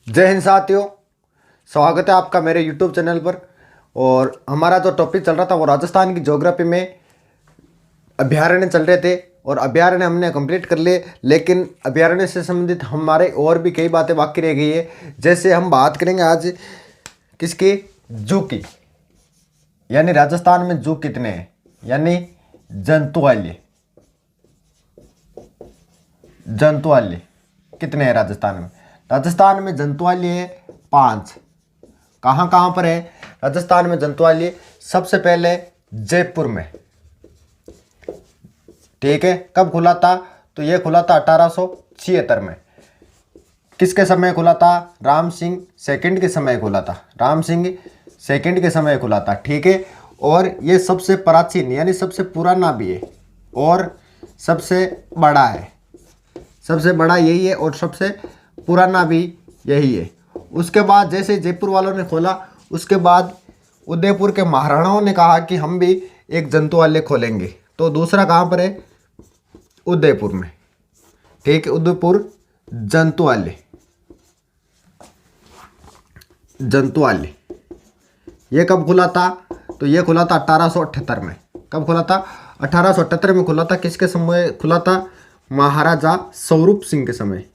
जय हिंद साथियों। स्वागत है आपका मेरे YouTube चैनल पर। और हमारा जो टॉपिक चल रहा था वो राजस्थान की ज्योग्राफी में अभ्यारण्य चल रहे थे और अभ्यारण्य हमने कंप्लीट कर लिए, लेकिन अभ्यारण्य से संबंधित हमारे और भी कई बातें बाकी रह गई है। जैसे हम बात करेंगे आज किसकी, जू की, यानी राजस्थान में जू कितने हैं, यानी जंतुआल्य जंतुआल्य कितने हैं राजस्थान में। राजस्थान में जंतुआल्य है 5। कहाँ कहाँ पर है राजस्थान में जंतुआल्य? सबसे पहले जयपुर में, ठीक है। कब खुला था? तो ये खुला था 1876 में। किसके समय खुला था? राम सिंह सेकंड के समय खुला था। राम सिंह सेकंड के समय खुला था, ठीक है। और ये सबसे प्राचीन यानी सबसे पुराना भी है और सबसे बड़ा है। सबसे बड़ा यही है और सबसे पुराना भी यही है। उसके बाद जैसे जयपुर वालों ने खोला, उसके बाद उदयपुर के महाराणाओं ने कहा कि हम भी एक जंतुआल्य खोलेंगे। तो दूसरा कहाँ पर है? उदयपुर में, ठीक है। उदयपुर जंतुआल्य जंतुआल्य ये कब खुला था? तो ये खुला था 1878 में। कब खुला था? 1878 में खुला था। किसके समय खुला था? महाराजा स्वरूप सिंह के समय।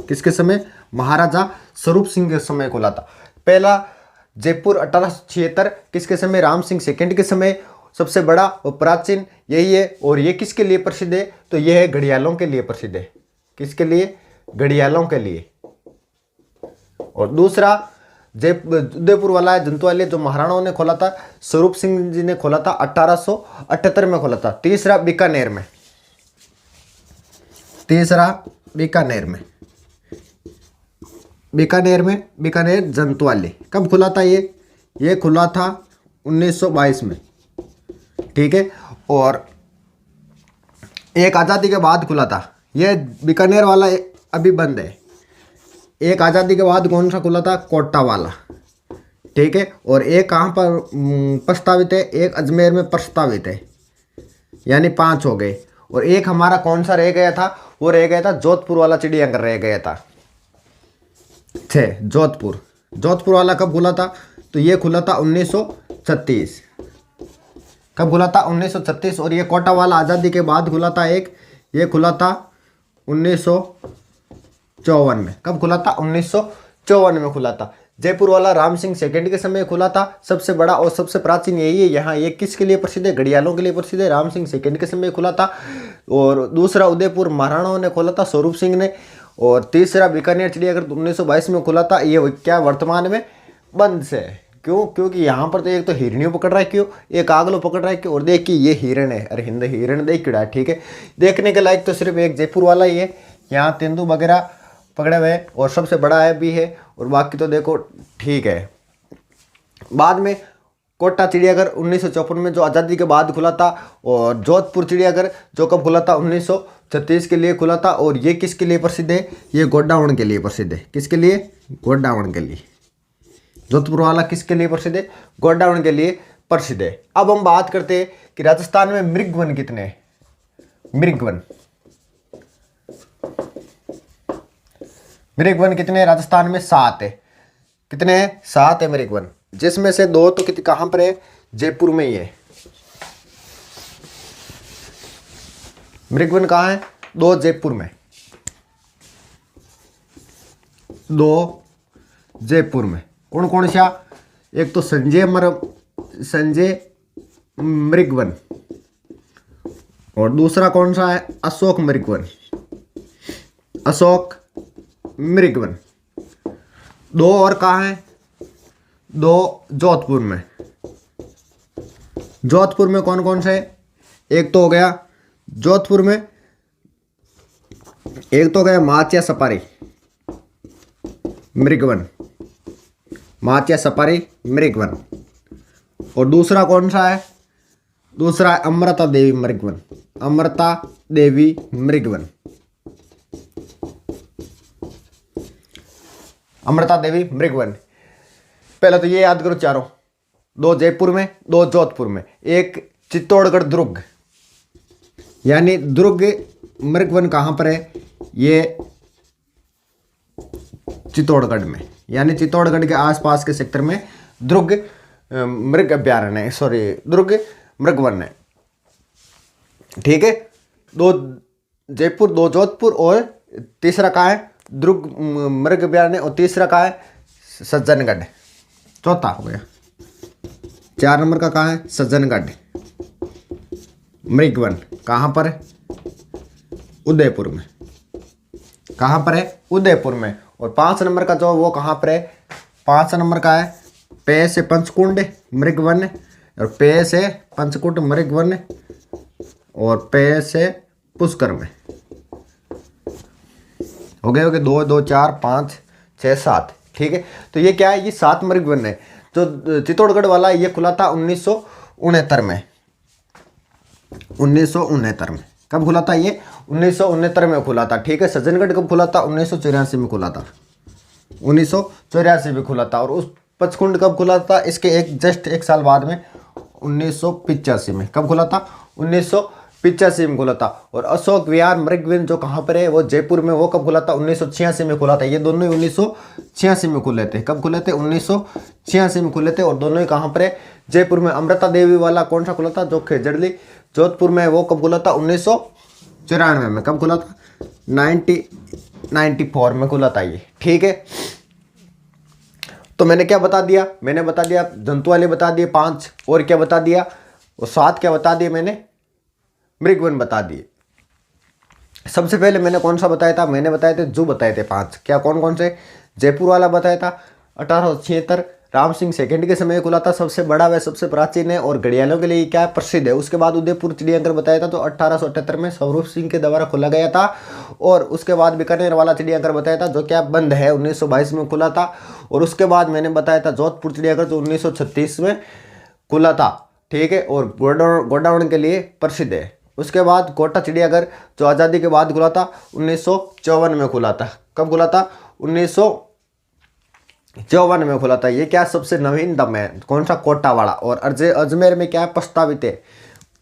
किसके समय? महाराजा स्वरूप सिंह के समय खुला था। पहला जयपुर 1876 किसके समय? राम सिंह सेकंड के समय। सबसे बड़ा और प्राचीन यही है। और ये किसके लिए प्रसिद्ध है? तो यह है घड़ियालों के लिए प्रसिद्ध है। किसके लिए? घड़ियालों के लिए। और दूसरा उदयपुर वाला है जंतुआल्य, जो महाराणाओं ने खोला था, स्वरूप सिंह जी ने खोला था, 1878 में खोला था। तीसरा बीकानेर में। बीकानेर जंतुआल्य कब खुला था? ये खुला था 1922 में, ठीक है। और एक आज़ादी के बाद खुला था। ये बीकानेर वाला अभी बंद है। एक आज़ादी के बाद कौन सा खुला था? कोटा वाला, ठीक है। और एक कहाँ पर प्रस्तावित है? एक अजमेर में प्रस्तावित है, यानी 5 हो गए। और एक हमारा कौन सा रह गया था? वो रह गया था जोधपुर वाला चिड़ियाघर रह गया था। 6 जोधपुर वाला कब खुला था? तो ये खुला था 1936। कब खुला था? 1936। और ये कोटा वाला आज़ादी के बाद खुला था एक, ये खुला था 1954 में। कब खुला था? 1954 में खुला था। जयपुर वाला राम सिंह सेकंड के समय खुला था। सबसे बड़ा और सबसे प्राचीन यही है। यहाँ ये किसके लिए प्रसिद्ध है? घड़ियालों के लिए प्रसिद्ध है। राम सिंह सेकंड के समय खुला था। और दूसरा उदयपुर महाराणाओं ने खोला था, स्वरूप सिंह ने। और तीसरा बीकानेर चिड़ियाघर 1922 में खुला था। ये क्या वर्तमान में बंद से है? क्यों? क्योंकि यहाँ पर तो एक तो हिरणियों पकड़ रहा है, क्यों एक आगलो पकड़ रहा है, क्यों? और देख कि ये हिरण है, अरे हिंद हिरण देख किड़ा है, ठीक है। देखने के लायक तो सिर्फ एक जयपुर वाला ही है। यहाँ तेंदू वगैरह पकड़े हुए हैं और सबसे बड़ा है भी है। और बाकी तो देखो ठीक है। बाद में कोटा चिड़ियाघर 1954 में जो आज़ादी के बाद खुला था। और जोधपुर चिड़ियाघर जो कब खुला था? 1936 के लिए खुला था। और ये किसके लिए प्रसिद्ध है? ये गोडावण के लिए प्रसिद्ध है। किसके लिए? गोडावण के लिए। जोधपुर वाला किसके लिए प्रसिद्ध है? गोडावण के लिए प्रसिद्ध है। अब हम बात करते हैं कि राजस्थान में मृगवन कितने हैं। मृगवन कितने हैं राजस्थान में? 7 है। कितने हैं? 7 है मृगवन, जिसमें से 2 तो कहाँ पर है? जयपुर में ही है। मृगवन कहाँ है? 2 जयपुर में, 2 जयपुर में। कौन कौन सा? एक तो संजय मृगवन, और दूसरा कौन सा है? अशोक मृगवन। 2 और कहाँ है? 2 जोधपुर में। जोधपुर में कौन कौन से है? एक तो हो गया जोधपुर में, एक तो गया माचिया सपारी मृगवन। और दूसरा कौन सा है? दूसरा है अमृता देवी मृगवन। पहले तो ये याद करो चारों, 2 जयपुर में, 2 जोधपुर में, एक चित्तौड़गढ़ दुर्ग, यानी दुर्ग मृगवन कहाँ पर है? ये चित्तौड़गढ़ में, यानी चित्तौड़गढ़ के आसपास के सेक्टर में दुर्ग मृग अभ्यारण्य है, सॉरी दुर्ग मृग वन है। ठीक है, 2 जयपुर, 2 जोधपुर और तीसरा कहाँ है दुर्ग मृग अभ्यारण्य और तीसरा कहाँ है सज्जनगढ़। चौथा हो गया। 4 नंबर का कहाँ है सज्जनगढ़ मृग वन। कहाँ पर है उदयपुर में। कहाँ पर है उदयपुर में। और 5 नंबर का जो वो कहाँ पर है 5 नंबर का है पे से पंचकुंड मृग वन और पे से पंचकुंड मृग वन और पे से पुष्कर में। हो गए 2 2 4 5 6 7। ठीक है, तो ये क्या है ये 7 मृग वन है। जो चित्तौड़गढ़ वाला ये खुला था 1969 में। 1969 में कब खुला था ये 1969 में खुला था। ठीक है, सज्जनगढ़ कब खुला था 1984 में खुला था। 1984 में खुला था। और उस पंचकुंड कब खुला था इसके जस्ट 1 साल बाद में 1985 में। कब खुला था 1985 में खुला था। और अशोक विहार मृग वन जो कहाँ पर है वो जयपुर में, वो कब खुला था 1986 में खुला था। ये दोनों ही 1986 में खुले थे। कब खुले थे 1986 में खुले थे। और दोनों ही कहाँ पर है जयपुर में। अमृता देवी वाला कौन सा खुला था जो खेजड़ली जोधपुर में, वो कब खुला था 1994 में। कब खुला था 1994 में खुला था ये। ठीक है, तो मैंने क्या बता दिया, मैंने बता दिया जंतु वाले बता दिए 5 और क्या बता दिया वो 7 क्या बता दिए मैंने मृग वन बता दिए। सबसे पहले मैंने कौन सा बताया था, मैंने बताए थे जू बताए थे 5। क्या कौन कौन से, जयपुर वाला बताया था 1876 राम सिंह सेकंड के समय खुला था, सबसे बड़ा व सबसे प्राचीन है और घड़ियालों के लिए क्या है प्रसिद्ध है। उसके बाद उदयपुर चिड़ियाघर बताया था जो 1878 में स्वरूप सिंह के द्वारा खोला गया था। और उसके बाद बीकानेर वाला चिड़ियाघर बताया था जो क्या बंद है 1922 में खुला था। और उसके बाद मैंने बताया था जोधपुर चिड़ियाघर जो 1936 में खुला था। ठीक है, और गोडाउन के लिए प्रसिद्ध है। उसके बाद कोटा चिड़ियाघर जो आज़ादी के बाद खुला था 1954 में खुला था। कब खुला था 1954 में खुला था। ये क्या सबसे नवीनतम है कौन सा कोटा वाला। और अजमेर में क्या है प्रस्तावित है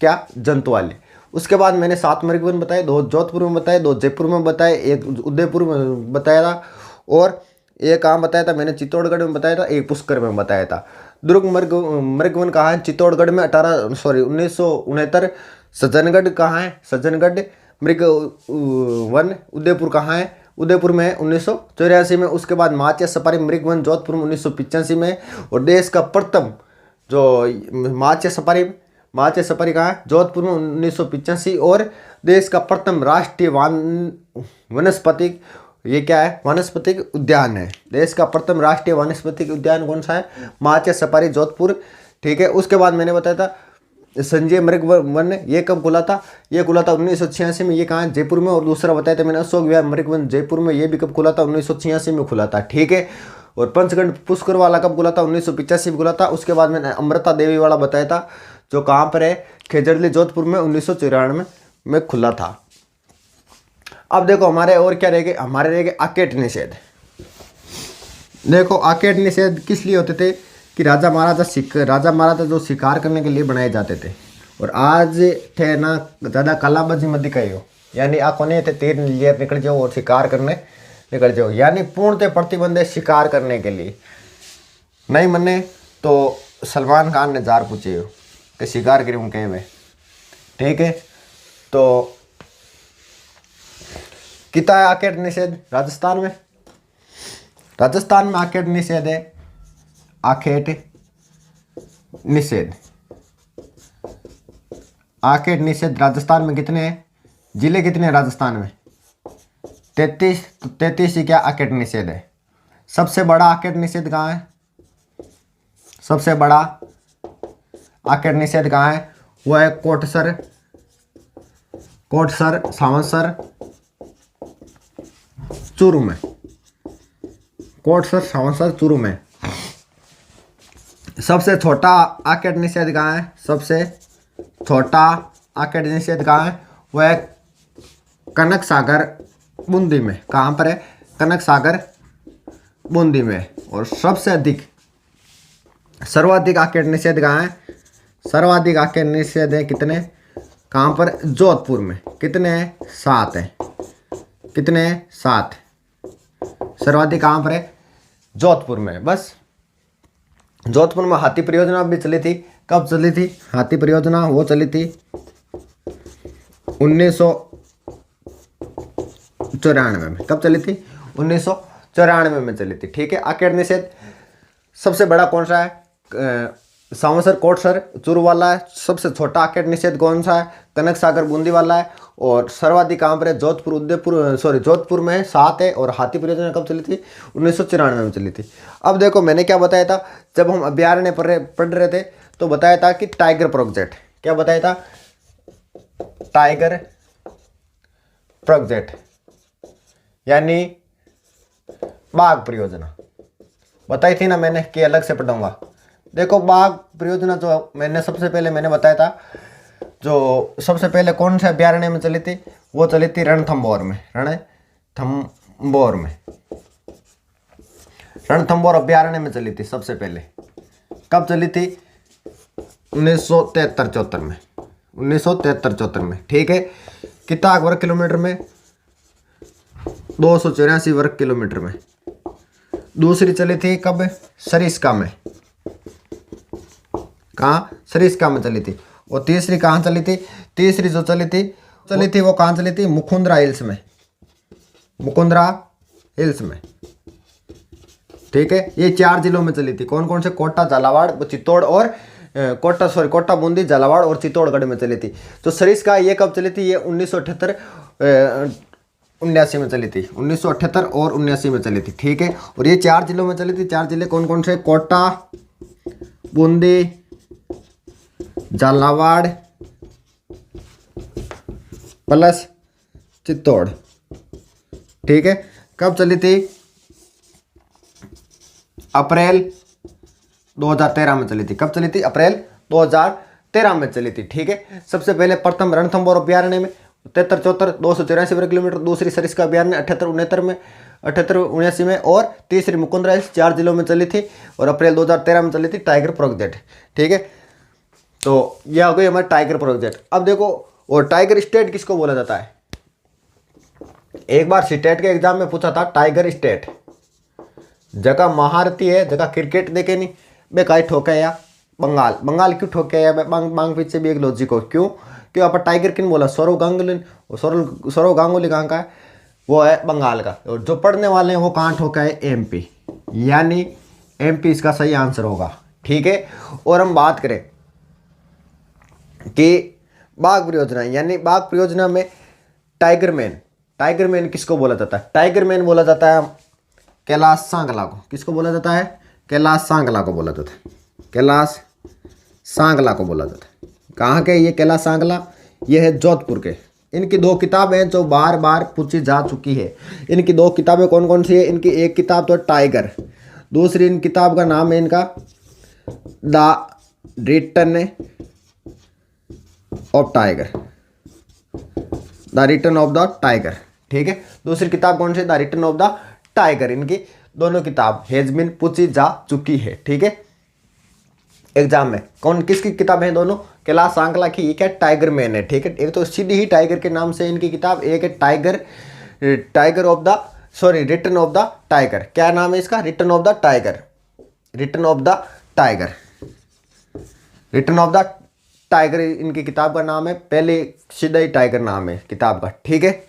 क्या जंतु वाले। उसके बाद मैंने 7 मृग वन बताए, 2 जोधपुर में बताए, 2 जयपुर में बताए, 1 उदयपुर में बताया था और एक कहाँ बताया था मैंने चित्तौड़गढ़ में बताया था, 1 पुष्कर में बताया था। दुर्ग मृग वन कहाँ है चित्तौड़गढ़ में 1969। सज्जनगढ़ कहाँ है सज्जनगढ़ मृग वन उदयपुर कहाँ है उदयपुर में 1984 में। उसके बाद माचिया सफारी मृग वन जोधपुर में 1985 में। और देश का प्रथम जो माचिया सफारी कहाँ है जोधपुर में 1985। और देश का प्रथम राष्ट्रीय वनस्पतिक ये क्या है वनस्पतिक उद्यान है। देश का प्रथम राष्ट्रीय वनस्पतिक उद्यान कौन सा है माचिया सफारी जोधपुर। ठीक है, उसके बाद मैंने बताया था संजय मृग वन ये कब खुला था, ये खुला था 1986 में। ये कहाँ है जयपुर में। और दूसरा बताया था मैंने अशोक विहार मृग वन जयपुर में, ये भी कब खुला था 1986 में खुला था। ठीक है, और पंचगढ़ पुष्कर वाला कब खुला था 1985 में खुला था। उसके बाद मैंने अमृता देवी वाला बताया था जो कहाँ पर है खेजड़ली जोधपुर में 1994 में खुला था। अब देखो हमारे और क्या रह गए, हमारे रह गए आकेट निषेध। देखो आकेट निषेध किस लिए होते थे कि राजा महाराजा जो शिकार करने के लिए बनाए जाते थे। और आज थे ना ज़्यादा कलाबाजी मत दिखाइयो, यानी आँखों नहीं थे तीर लियर निकल जाओ और शिकार करने निकल जाओ, यानी पूर्णतः प्रतिबंध है शिकार करने के लिए। नहीं मने तो सलमान खान ने जार पूछे हो कि शिकार करूँ कहीं में। ठीक है, तो कितना है आकेट निषेध राजस्थान में आकेट निषेध है। आकेट निषेध राजस्थान में कितने हैं, जिले कितने हैं राजस्थान में 33। तो 33 ही क्या आकेट निषेध है। सबसे बड़ा आकेट निषेध कहाँ है, सबसे बड़ा आकेट निषेध कहाँ है, वो है कोटसर सावंसर चूरू में। कोटसर सावंसर चूरू में। सबसे छोटा आकेट निषेध कहाँ है, सबसे छोटा आकेट निषेध कहाँ है, वो है कनक सागर बूंदी में। कहाँ पर है कनक सागर बूंदी में। और सबसे सर्वाधिक आकेट निषेध कहाँ है, सर्वाधिक आकेट निषेध है कितने, कहाँ पर जोधपुर में। कितने हैं 7 हैं, कितने हैं 7। सर्वाधिक कहाँ पर है? जोधपुर में। बस जोधपुर में हाथी परियोजना भी चली थी। कब चली थी हाथी परियोजना? वो चली थी 1994 में। कब चली थी? 1994 में चली थी। ठीक है। आकेट निषेध सबसे बड़ा कौन सा है? सावसर कोटसर चूरू वाला है। सबसे छोटा आकेट निषेध कौन सा है? कनक सागर बूंदी वाला है। और सर्वाधिक कहाँ पर है? जोधपुर जोधपुर में 7 है। और हाथी परियोजना कब चली थी? 1994 में चली थी। अब देखो मैंने क्या बताया था, जब हम अभ्यारण्य पढ़ रहे थे तो बताया था कि टाइगर प्रोजेक्ट, क्या बताया था? टाइगर प्रोजेक्ट यानी बाघ परियोजना बताई थी ना मैंने, कि अलग से पढ़ूंगा। देखो बाघ परियोजना जो मैंने सबसे पहले मैंने बताया था, जो सबसे पहले कौन से अभ्यारण्य में चली थी? वो चली थी रणथंभौर में। रणथंभौर अभ्यारण्य में चली थी सबसे पहले। कब चली थी? 1973-74 में। 1973-74 में। ठीक है। कितना वर्ग किलोमीटर में? 284 वर्ग किलोमीटर में। दूसरी चली थी कब? सरिस्का में। कहाँ? सरिस्का में चली थी। और तीसरी कहाँ चली थी? तीसरी जो चली थी वो कहाँ चली थी? मुकुंदरा हिल्स में। मुकुंदरा हिल्स में। ठीक है। ये 4 जिलों में चली थी। कौन कौन से? कोटा, झालावाड़, चित्तौड़ और कोटा, बूंदी, झालावाड़ और चित्तौड़गढ़ में चली थी। तो सरिस्का ये कब चली थी? ये 1978-79 में चली थी। 1978 और 79 में चली थी। ठीक है। और ये 4 जिलों में चली थी। 4 जिले कौन कौन से? कोटा, बूंदी, झालावाड़ प्लस चित्तौड़। ठीक है। कब चली थी? अप्रैल 2013 में चली थी। कब चली थी? अप्रैल 2013 में चली थी। ठीक है। सबसे पहले प्रथम रणथंभौर अभ्यारण्य में 73-74 284 वर्ग किलोमीटर। दूसरी सरिस्का अभ्यारण्य 78-79 में, 78-79 में। और तीसरी मुकुंदरा हिल्स 4 जिलों में चली थी। और अप्रैल 2013 में चली थी टाइगर प्रोजेक्ट। ठीक है। तो यह हो गई हमारे टाइगर प्रोजेक्ट। अब देखो, और टाइगर स्टेट किसको बोला जाता है? एक बार स्टेट के एग्जाम में पूछा था टाइगर स्टेट। जगह महारती है, जगह क्रिकेट देखे नहीं बे, काई ठोका है या बंगाल क्यों ठोके या बांग पीछे भी एक लॉजिक हो। क्यों आप टाइगर किन बोला? सौरव गांगुली कहाँ का है? वो है बंगाल का। और जो पढ़ने वाले हैं वो कहाँ ठोका है? एमपी, यानी एमपी इसका सही आंसर होगा। ठीक है। और हम बात करें कि बाघ परियोजना, यानी बाघ परियोजना में टाइगर मैन किसको बोला जाता है? टाइगर मैन बोला जाता है कैलाश सांगला को। किसको बोला जाता है? कैलाश सांगला को बोला जाता है। कैलाश सांगला को बोला जाता है। कहाँ के ये कैलाश सांगला? ये है जोधपुर के। इनकी 2 किताबें जो बार बार पूछी जा चुकी है। इनकी 2 किताबें कौन कौन सी है? इनकी एक किताब तो टाइगर, दूसरी इन किताब का नाम है इनका the return of tiger. The return of the tiger. ठीक है। दूसरी किताब कौन सी? The return of the tiger. इनकी दोनों किताब हैज बीन पूछी जा चुकी है। ठीक है। एग्जाम में कौन किसकी किताब है? दोनों कैलाश सांगला की। एक है टाइगर मैन है। ठीक है। एक तो सीधी ही टाइगर के नाम से इनकी किताब, एक है रिटर्न ऑफ द टाइगर। क्या नाम है इसका? Return of the tiger. Return of the tiger इनकी किताब का नाम है। पहले सीधा ही टाइगर नाम है किताब का। ठीक है।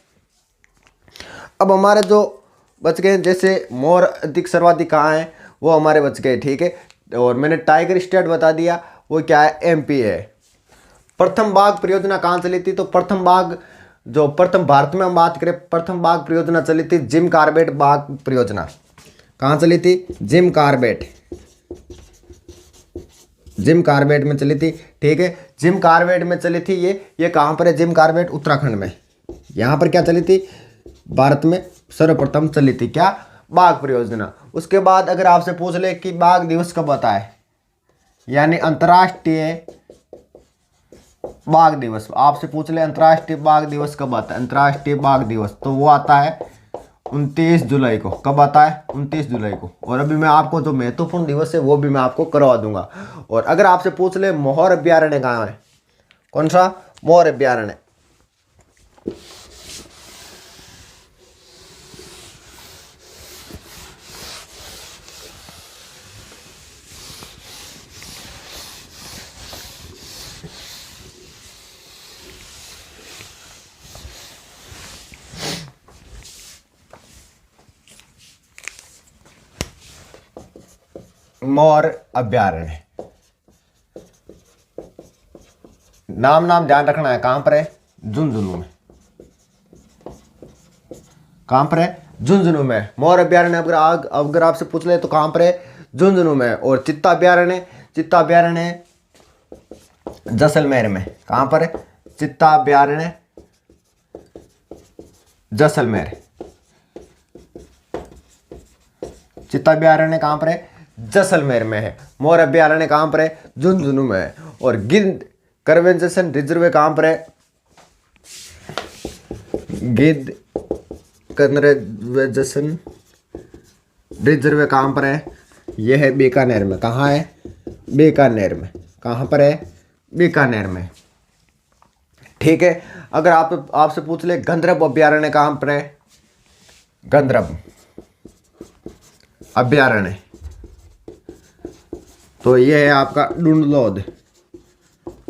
अब हमारे जो बच गए, जैसे मोर अधिक सर्वाधिक कहाँ है, वो हमारे बच गए। ठीक है। और मैंने टाइगर स्टेट बता दिया, वो क्या है? एमपी है। प्रथम बाघ परियोजना कहाँ चली थी? तो प्रथम भारत में हम बात करें, प्रथम बाघ परियोजना चली थी जिम कार्बेट बाघ परियोजना। कहाँ चली थी? जिम कार्बेट में चली थी। ठीक है। जिम कार्बेट में चली थी। ये कहाँ पर है? जिम कार्बेट उत्तराखंड में। यहाँ पर क्या चली थी? भारत में सर्वप्रथम चली थी क्या? बाघ परियोजना। उसके बाद अगर आपसे पूछ ले कि बाघ दिवस कब आता है, यानी अंतर्राष्ट्रीय बाघ दिवस, आपसे पूछ ले अंतर्राष्ट्रीय बाघ दिवस कब आता है? अंतर्राष्ट्रीय बाघ दिवस तो वो आता है 29 जुलाई को। कब आता है? 29 जुलाई को। और अभी मैं आपको जो महत्वपूर्ण दिवस है वो भी मैं आपको करवा दूंगा। और अगर आपसे पूछ ले मोहर अभ्यारण्य कहाँ है? कौन सा? मोहर अभ्यारण्य। मोर अभ्यारण्य। नाम ध्यान रखना है, कहां पर है? झुंझुनू में। कहां पर है? झुंझुनू में। मोर अभ्यारण्य अगर आपसे पूछ ले तो कहां पर है? झुंझुनू में। और चित्ता अभ्यारण्य जैसलमेर में। कहां पर है? चित्ता अभ्यारण्य जैसलमेर। चित्ता अभ्यारण्य कहां पर है? जैसलमेर में है। मोर अभ्यारण्य कहां पर है? झुंझुनू में है। और गिद्ध कंजर्वेशन रिजर्व कहां पर है? गिद्ध कंजर्वेशन रिजर्व कहां पर है? यह है बीकानेर में। कहां है? बीकानेर में। कहां पर है? बीकानेर में। ठीक है। अगर आपसे पूछ ले गंधर्व अभ्यारण्य कहां पर है? गंधर्व अभ्यारण्य तो ये है आपका डुंडलोद।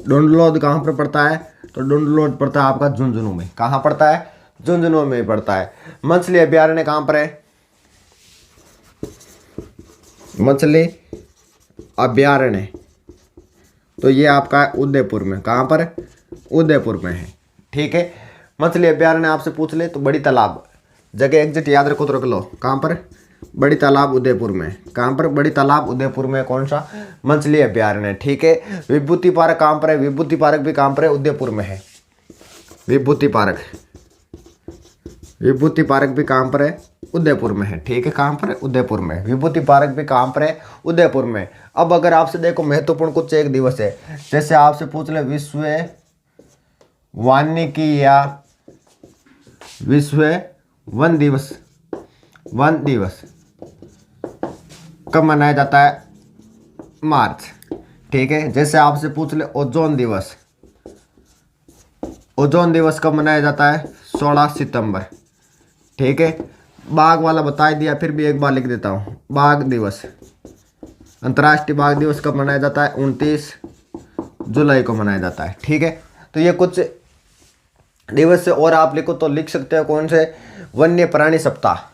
डुंडलोद कहां पर पड़ता है? तो डुंडलोद पड़ता है आपका झुंझुनू में। कहां पड़ता है? झुंझुनू में पड़ता है। मछली अभ्यारण्य कहां पर है? मछली अभ्यारण्य तो ये आपका उदयपुर में। कहां पर? उदयपुर में है। ठीक है। मछली अभ्यारण्य आपसे पूछ ले तो बड़ी तालाब, जगह एग्जिट याद रखो तो रख लो। कहां पर? बड़ी तालाब उदयपुर में। कहां पर? बड़ी तालाब उदयपुर में। कौन सा? मछली अभ्यारण्य। ठीक है। विभूति पार्क कहां पर है? विभूति पार्क भी कहां पर है? उदयपुर में है। विभूति पार्क भी कहां पर है? उदयपुर में है। ठीक है। कहां पर है? उदयपुर में। विभूति पार्क भी कहां पर है? उदयपुर में। अब अगर आपसे देखो महत्वपूर्ण कुछ एक दिवस है, जैसे आपसे पूछ ले विश्व वानिकी या विश्व वन दिवस। वन दिवस कब मनाया जाता है? मार्च। ठीक है। जैसे आपसे पूछ ले ओजोन दिवस। ओजोन दिवस कब मनाया जाता है? 16 सितंबर। ठीक है। बाघ वाला बता दिया, फिर भी एक बार लिख देता हूँ। बाघ दिवस, अंतर्राष्ट्रीय बाघ दिवस कब मनाया जाता है? 29 जुलाई को मनाया जाता है। ठीक है। तो ये कुछ दिवस से और आप लिखो तो लिख सकते हो कौन से? वन्य प्राणी सप्ताह।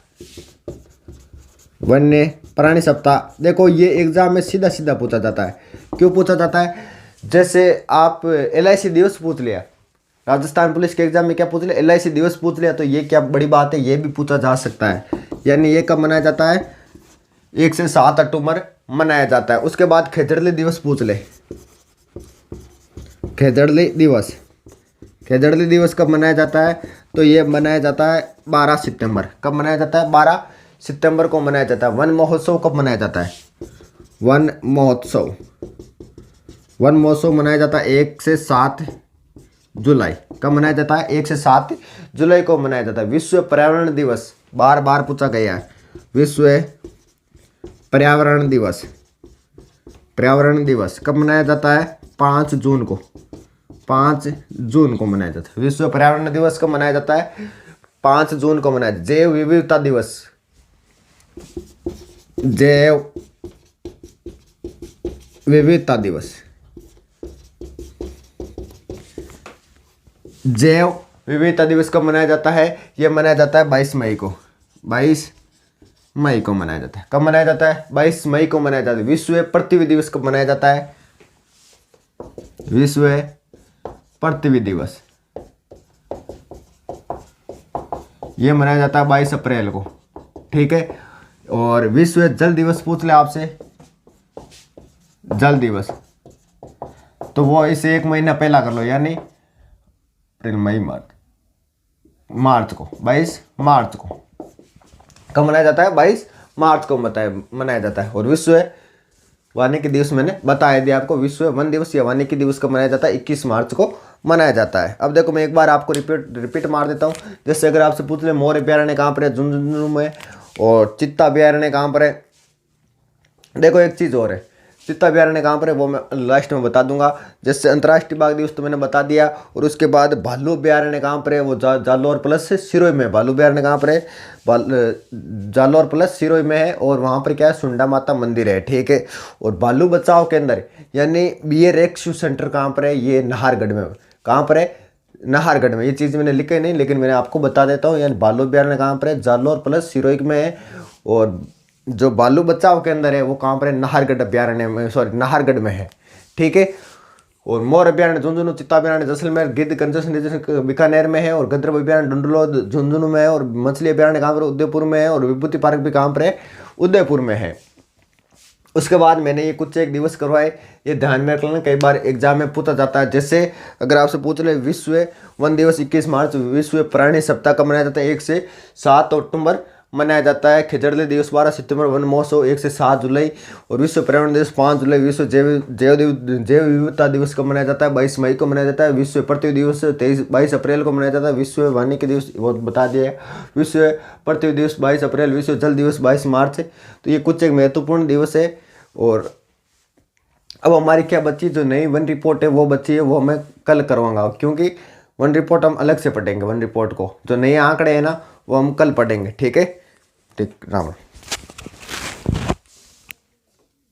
वन्य प्राणी सप्ताह देखो ये एग्जाम में सीधा सीधा पूछा जाता है। क्यों पूछा जाता है? जैसे आप LIC दिवस पूछ लिया, राजस्थान पुलिस के एग्जाम में क्या पूछ लिया? LIC दिवस पूछ लिया, तो ये क्या बड़ी बात है? ये भी पूछा जा सकता है। यानी ये कब मनाया जाता है? 1 से 7 अक्टूबर मनाया जाता है। उसके बाद खेजड़ली दिवस पूछ ले। खेजड़ली दिवस कब मनाया जाता है? तो ये मनाया जाता है 12 सितंबर। कब मनाया जाता है? 12 सितंबर को मनाया जाता है। वन महोत्सव कब मनाया जाता है? वन महोत्सव मनाया जाता है 1 से 7 जुलाई। कब मनाया जाता है? 1 से 7 जुलाई को मनाया जाता है। विश्व पर्यावरण दिवस बार बार पूछा गया है। विश्व पर्यावरण दिवस कब मनाया जाता है? 5 जून को। 5 जून को मनाया जाता है। विश्व पर्यावरण दिवस कब मनाया जाता है? 5 जून को मनाया। जैव विविधता दिवस कब मनाया जाता है? यह मनाया जाता है 22 मई को। 22 मई को मनाया जाता है। कब मनाया जाता है? 22 मई को मनाया जाता है। विश्व पृथ्वी दिवस कब मनाया जाता है? विश्व पृथ्वी दिवस ये मनाया जाता है 22 अप्रैल को। ठीक है। और विश्व जल दिवस पूछ ले आपसे। जल दिवस तो वो इसे 1 महीना पहला कर लो, यानी अप्रैल मई मार्च को। 22 मार्च को कब मनाया जाता है? 22 मार्च को मनाया जाता है। और विश्व वानिकी दिवस मैंने बताया दिया आपको। विश्व वन दिवस या वानिकी दिवस कब मनाया जाता है? 21 मार्च को मनाया जाता है। अब देखो मैं एक बार आपको रिपीट मार देता हूँ। जैसे अगर आपसे पूछ ले मोर अभ्यारण्य कहाँ पर है? झुंझुनू में। और चित्ता अभ्यारण्य कहाँ पर है? देखो एक चीज़ और है, चित्ता अभ्यारण्य कहाँ पर है वो मैं लास्ट में बता दूंगा। जैसे अंतर्राष्ट्रीय बाघ दिवस तो मैंने बता दिया। और उसके बाद भालू अभ्यारण्य कहाँ पर है? वो जालोर प्लस सिरोही में। भालू अभ्यारण्य कहाँ पर है? जालोर प्लस सिरोही में है। और वहाँ पर क्या है? सुंडा माता मंदिर है। ठीक है। और भालू बचाओ केंद्र यानी BA रेस्क्यू सेंटर कहाँ पर है? ये नाहरगढ़ में। कहाँ पर है? नाहरगढ़ में। ये चीज़ मैंने लिखी नहीं, लेकिन मैंने आपको बता देता हूँ। यानी भालू अभ्यारण्य कहाँ पर है? जालोर प्लस सिरोही में है। और जो बालू बचाव के अंदर है वो कहाँ पर है, नाहरगढ़ अभ्यारण्य में, सॉरी नाहरगढ़ में है, ठीक है। और मोर अभ्यारण्य झुंझुनू, चित्ता अभ्यारण्य जैसलमेर, गिद्ध कंजर बीकानेर में है, और गंधर्व अभ्यारण्य डुंडलोद झुंझुनू में है, और मछली अभ्यारण्य कहाँ पर उदयपुर में है, और विभूति पार्क भी कहाँ पर है, उदयपुर में है। उसके बाद मैंने ये कुछ एक दिवस करवाए, ये ध्यान में रखना, कई बार एग्जाम में पूछा जाता है। जैसे अगर आपसे पूछ ले विश्व वन दिवस 21 मार्च विश्व प्राणी सप्ताह कब मनाया जाता है, 1 से 7 अक्टूबर मनाया जाता है। खिचड़ली दिवस 12 सितंबर, वन महोत्सव 1 से 7 जुलाई, और विश्व पर्यावरण दिवस 5 जुलाई। विश्व जैव विविधता दिवस कब मनाया जाता है, 22 मई को मनाया जाता है। विश्व पृथ्वी दिवस 22 अप्रैल को मनाया जाता है। विश्व वानिकी दिवस वो बता दिया है, विश्व पृथ्वी दिवस 22 अप्रैल। विश्व जल दिवस 22 मार्च है। तो ये कुछ एक महत्वपूर्ण दिवस है। और अब हमारी क्या बच्ची, जो नई वन रिपोर्ट है वो बच्ची है, वो मैं कल करवाऊंगा, क्योंकि वन रिपोर्ट हम अलग से पढ़ेंगे। वन रिपोर्ट को जो नए आंकड़े हैं ना वो हम कल पढ़ेंगे, ठीक है। ठीक, राम राम।